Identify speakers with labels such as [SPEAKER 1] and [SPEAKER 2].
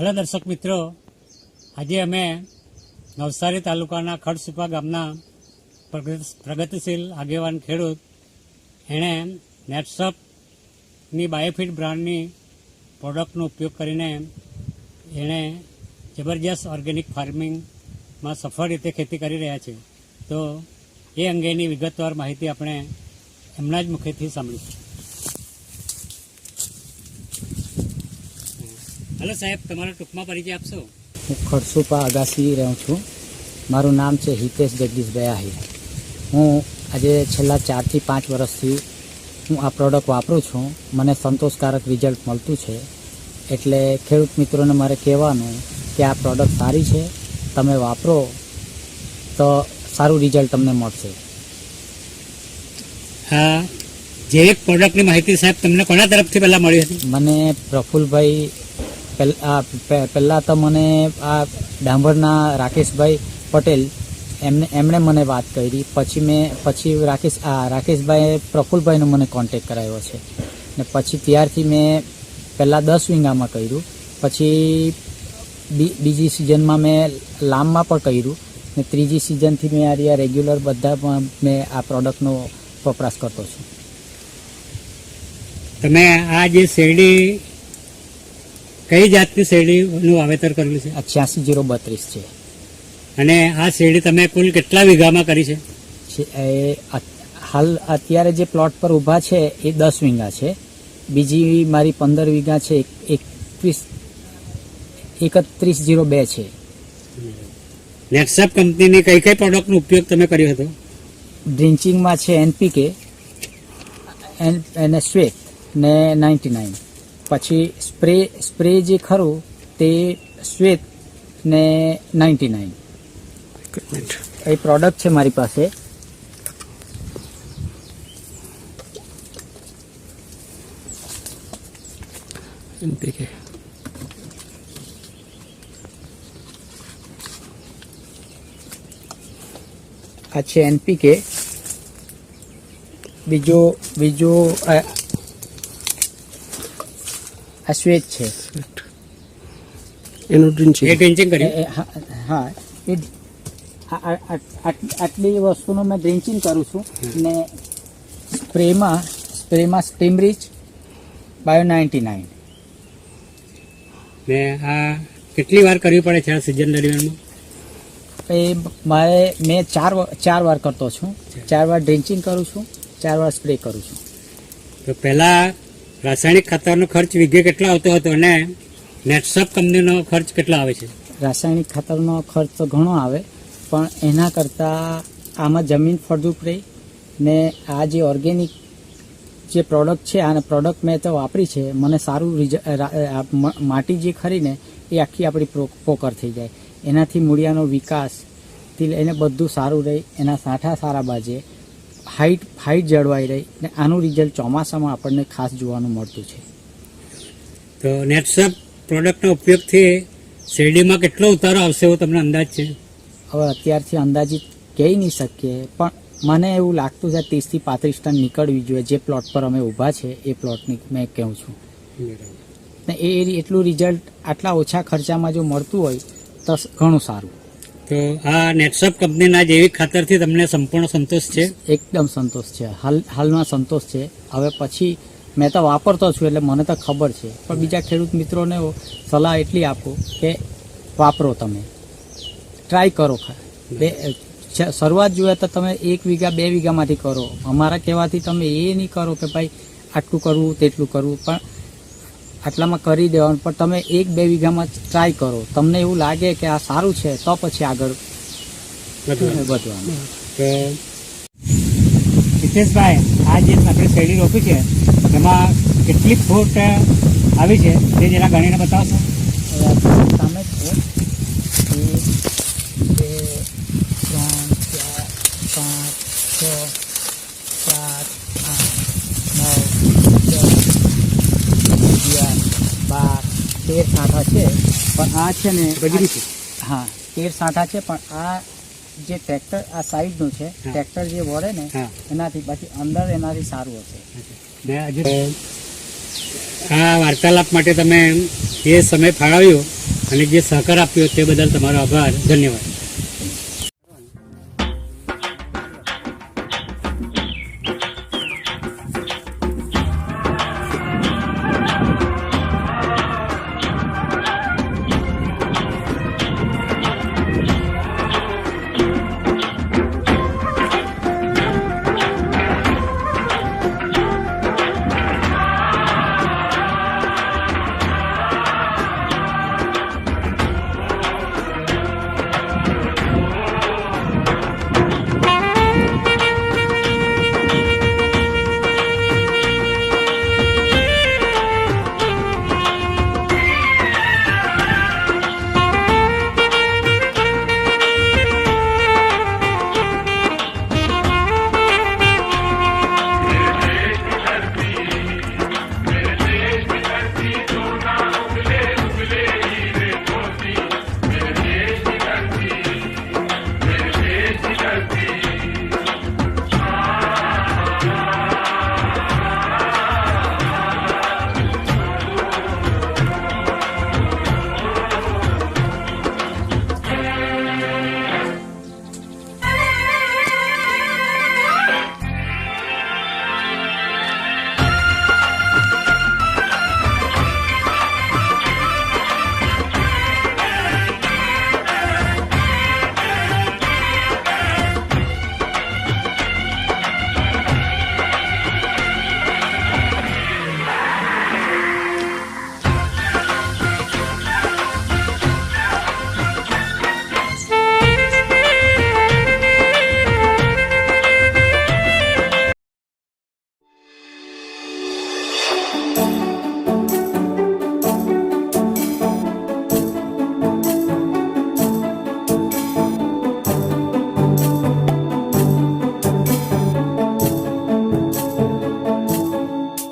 [SPEAKER 1] Hello दर्शक मित्रों, आज अमे नवसारी तालुकाना खड़सूपा गामना प्रगतिशील आगेवान खेडूत एणे नेटसपनी बायोफिट ब्रांडनी प्रोडक्टनो उपयोग करीने एणे जबरदस्त ऑर्गेनिक फार्मिंग में सफल रीते खेती करी रह्या छे। तो ये अंगेनी विगतवार माहिती आपणे एमना ज मुखेथी सांभळीशुं। हेलो साहेब, तमारो टूंकमां परिचय आपशो।
[SPEAKER 2] हूँ खड़सूपा अगासी रहूँ छूँ। मारू नाम है हितेश जगदीशभाई आहिर। हूँ आज छेल्ला 4 થી 5 वर्षथी हूँ आ प्रोडक्ट वापरू छूँ। मने संतोषकारक रिजल्ट मळतुं छे। एटले खेडूत मित्रोने मारे कहेवानुं कि आ प्रोडक्ट सारी छे, तमे वापरो तो सारू रिजल्ट तमने मळशे।
[SPEAKER 1] हाँ, जैविक प्रोडक्टनी माहिती साहेब तमने कोना तरफथी पहेला मळी हती?
[SPEAKER 2] मने प्रफुल्लभाई पहला तो मने आ डांभरना राकेशभाई पटेल एमने मने बात करी। पछी राकेशभाई प्रफुल्लभाई ने मने कॉन्टेक्ट करायो छे ने पछी त्यारथी मैं पहला 10 वींगा में कर्युं। पछी बीजी सीजन में मैं लाम में पण कर्युं ने त्रीजी सीजन थी मैं आ रेग्युलर बधा मैं आ प्रोडक्ट नो वपराश करतो छुं।
[SPEAKER 1] तमे आ जे शेरडी कई जातनी शेरडीनुं वावेतर करेલું છે?
[SPEAKER 2] 86-032 છે।
[SPEAKER 1] અને આ શેરડી તમે કુલ કેટલા વીઘામાં કરી છે?
[SPEAKER 2] हाल अत्यारे जे प्लॉट पर उभा छे ए 10 वींगा छे। बीजी मारी 15 वीघा छे, 3102 छे।
[SPEAKER 1] नेटसप कंपनीनी कई कई प्रोडक्टनो उपयोग તમે કર્યો હતો?
[SPEAKER 2] ड्रिंचिंग में छे NPK एने श्वेत ने 99। पछी स्प्रे जे खरू ते श्वेत ने 99। ए प्रोडक्ट छे मारी पासे।
[SPEAKER 1] NPK
[SPEAKER 2] आ छे NPK। बीजो आ श्वेत छे।
[SPEAKER 1] ड्रिंचिंग करी?
[SPEAKER 2] हाँ, आटली वस्तुनो मैं ड्रिंचिंग करूँ छूँ ने स्प्रे में स्टीमरीच बायो 99।
[SPEAKER 1] ने आ કેટલી વાર કરવી પડે છે આ સીઝન દરમિયાનમાં?
[SPEAKER 2] मारे मैं चार वार करतो छूँ। 4 वार ड्रिंचिंग करूँ छूँ, 4 वार स्प्रे करूँ छूँ।
[SPEAKER 1] तो पहला रासायणिक खातरनो खर्च वीघे કેટલો આવતો હતો અને નેટસપ કંપનીનો ખર્ચ કેટલો આવે છે?
[SPEAKER 2] रासायणिक खातरनो खर्च तो घणो आवे, पण एना करता आमां जमीन फळद्रुप रही ने आ जे ऑर्गेनिक जे प्रोडक्ट छे आने प्रोडक्ट मैं तो वापरी छे। मने सारू माटी जे खरी ने ए आखी आपणी पोकर थई जाय। एनाथी मूळियानो विकास थी लईने बधुं सारूं रही। एना साठा सारा बाजे हाइट जळवाई रही ने आनुं रिजल्ट ચોમાસામાં આપણને ખાસ જોવાનું મળતું છે।
[SPEAKER 1] તો નેટસપ પ્રોડક્ટનો ઉપયોગથી શેરડીમાં કેટલો ઉતારો આવશે એવો તમને અંદાજ છે?
[SPEAKER 2] હવે અત્યારથી અંદાજિત કહી નહીં શકીએ, પણ મને એવું લાગતું છે 30 થી 35 ટન નીકળવી જોઈએ। જે પ્લોટ પર અમે ઊભા છે એ પ્લોટની મેં કહું છું ને એ એટલું રિઝલ્ટ આટલા ઓછા ખર્ચામાં જો મળતું હોય તો ઘણું સારું।
[SPEAKER 1] તો આ નેટસપ કંપનીના જૈવિક ખાતરથી તમને સંપૂર્ણ સંતોષ છે?
[SPEAKER 2] એકદમ સંતોષ છે। હાલમાં સંતોષ છે। હવે પછી मैं तो वापरतो छूँ એટલે મને તો ખબર છે, પણ બીજા ખેડૂત મિત્રોને સલાહ એટલી આપું કે વાપરો, તમે ટ્રાય કરો। શરૂઆત જોઈએ તો તમે 1 વીઘા 2 વીઘામાંથી કરો। અમારા કહેવાથી તમે એ નહીં કરો કે ભાઈ આટલું કરવું તેટલું કરવું, પણ આટલામાં કરી દેવાનું। પણ તમે 1-2 વીઘામાં ટ્રાય કરો। તમને એવું લાગે કે આ સારું છે તો પછી આગળ વધવાનું।
[SPEAKER 1] તો હિતેશભાઈ, આ જે આપણે શેરડી રોપી છે એમાં કેટલી ફૂટ આવી છે તે જરા ગણીને બતાવશો?
[SPEAKER 2] સામે છે 1, 2, 3, 4, 5, 6, 7, 8, 9, 10, 11, 12, 13 સાંઠા છે। પણ આ છે ને
[SPEAKER 1] ગજરી છે?
[SPEAKER 2] હા, 13 સાંઠા છે। પણ આ જે ટ્રેક્ટર આ સાઈડનું છે, ટ્રેક્ટર જે વળે ને એનાથી બાકી અંદર એનાથી સારું હશે।
[SPEAKER 1] આ વાર્તાલાપ માટે તમે જે સમય ફાળવ્યો અને જે સહકાર આપ્યો તે બદલ તમારો આભાર, ધન્યવાદ.